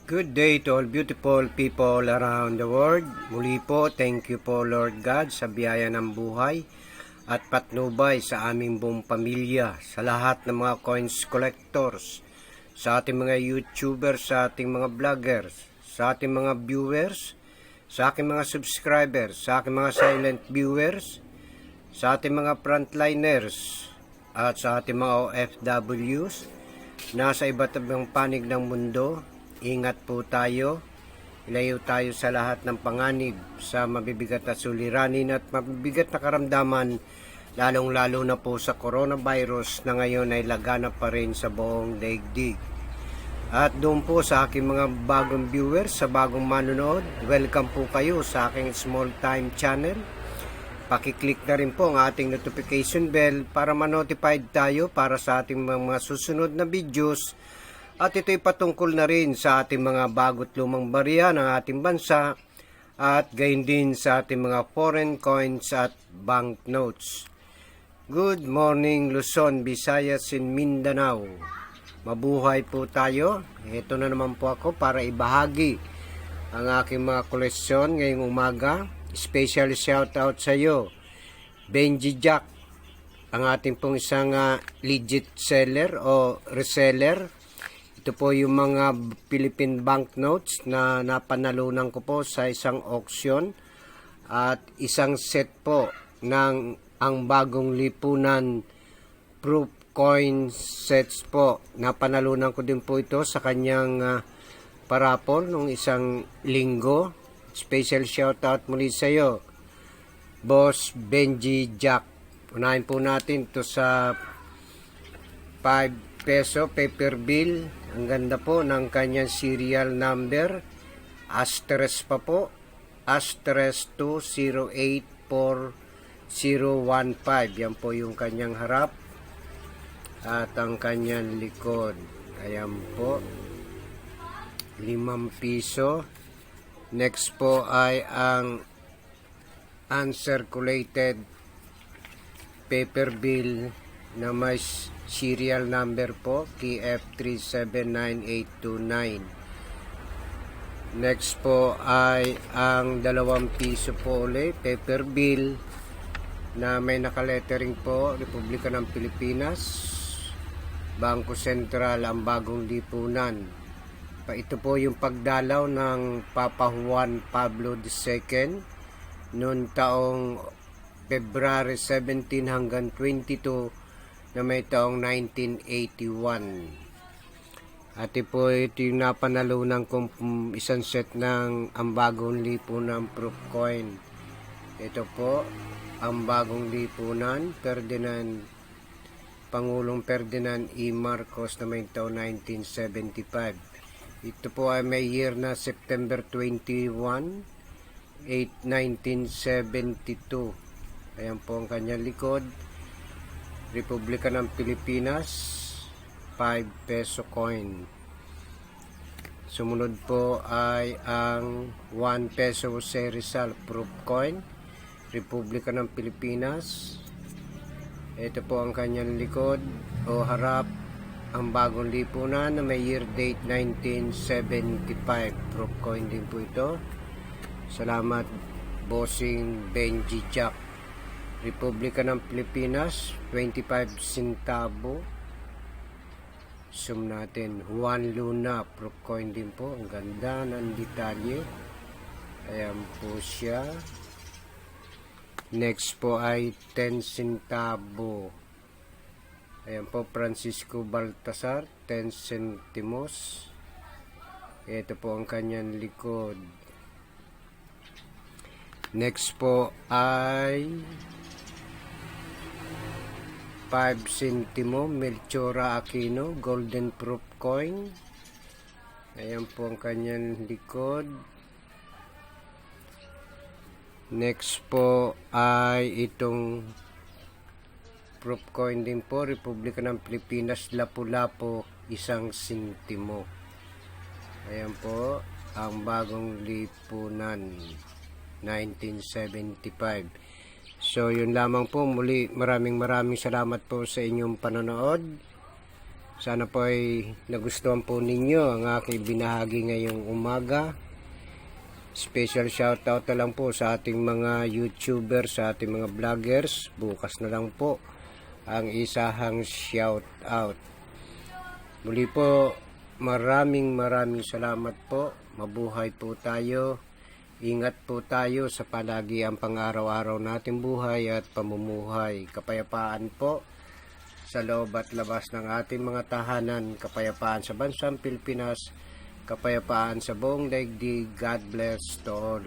Good day to all beautiful people around the world. Muli po, thank you po Lord God sa biyaya ng buhay at patnubay sa aming buong pamilya, sa lahat ng mga coins collectors, sa ating mga YouTubers, sa ating mga vloggers, sa ating mga viewers, sa ating mga subscribers, sa ating mga silent viewers, sa ating mga frontliners, at sa ating mga OFWs, nasa iba't ibang panig ng mundo. Ingat po tayo, ilayo tayo sa lahat ng panganib, sa mabibigat na suliranin at mabibigat na karamdaman, lalong-lalo na po sa coronavirus na ngayon ay laganap pa rin sa buong daigdig. At doon po sa aking mga bagong viewers, sa bagong manonood, welcome po kayo sa aking small time channel. Pakiclick na rin po ang ating notification bell para ma-notified tayo para sa ating mga susunod na videos. At ito'y patungkol na rin sa ating mga bago't lumang barya ng ating bansa at gayon din sa ating mga foreign coins at banknotes. Good morning Luzon, Visayas, and Mindanao. Mabuhay po tayo. Ito na naman po ako para ibahagi ang aking mga koleksyon ngayong umaga. Special shout out sa iyo, Benji Jack, ang ating pong isang legit seller o reseller. Ito po yung mga Philippine banknotes na napanalunan ko po sa isang auction at isang set po ng ang bagong lipunan proof coin sets po. Napanalunan ko din po ito sa kanyang parapol nung isang linggo. Special shout out muli sa iyo, Boss Benji Jack. Unahin po natin ito sa 5 peso paper bill. Ang ganda po ng kanyang serial number. Asterisk pa po. Asterisk 2084015. Yan po yung kanyang harap. At ang kanyang likod. Ayan po. 5 piso. Next po ay ang uncirculated paper bill na may serial number po TF379829. Next po ay ang 2 piso po ulit paper bill na may nakalettering po Republika ng Pilipinas, Bangko Sentral, ang bagong lipunan. Ito po yung pagdalaw ng Papa Juan Pablo II noong taong February 17 hanggang 22 na may taong 1981. At po ito yung napanalunan kong isang set ng ang bagong lipunan proof coin. Ito po ang bagong lipunan Pangulong Ferdinand E. Marcos na may taong 1975. Ito po ay may year na September 21, 1972. Ayan po ang kanyang likod. Republika ng Pilipinas, 5 peso coin. Sumunod po ay ang 1 peso Jose Rizal proof coin, Republika ng Pilipinas. Ito po ang kanyang likod o harap, ang bagong lipunan na may year date 1975. Proof coin din po ito. Salamat, Bossing Benji Jack. Republika ng Pilipinas, 25 centavo. Zoom natin. Juan Luna, proof coin din po. Ang ganda ng detalye. Ayan po siya. Next po ay 10 centavo. Ayan po, Francisco Baltasar, 10 centimos. Ito po ang kanyang likod. Next po ay 5 centimo Melchora Aquino golden proof coin. Ayan po ang kanyang likod. Next po ay itong proof coin din po, Republika ng Pilipinas, Lapu-Lapu, 1 centimo. Ayan po ang bagong lipunan 1975. So yun lamang po, muli maraming salamat po sa inyong panonood. Sana po ay nagustuhan po ninyo ang aking binahagi ngayong umaga. Special shoutout na lang po sa ating mga YouTubers, sa ating mga vloggers. Bukas na lang po ang isahang shoutout. Muli po, maraming salamat po. Mabuhay po tayo. Ingat po tayo sa palagiang pang-araw-araw nating buhay at pamumuhay. Kapayapaan po sa loob at labas ng ating mga tahanan, kapayapaan sa bansang Pilipinas, kapayapaan sa buong daigdig. God bless to all.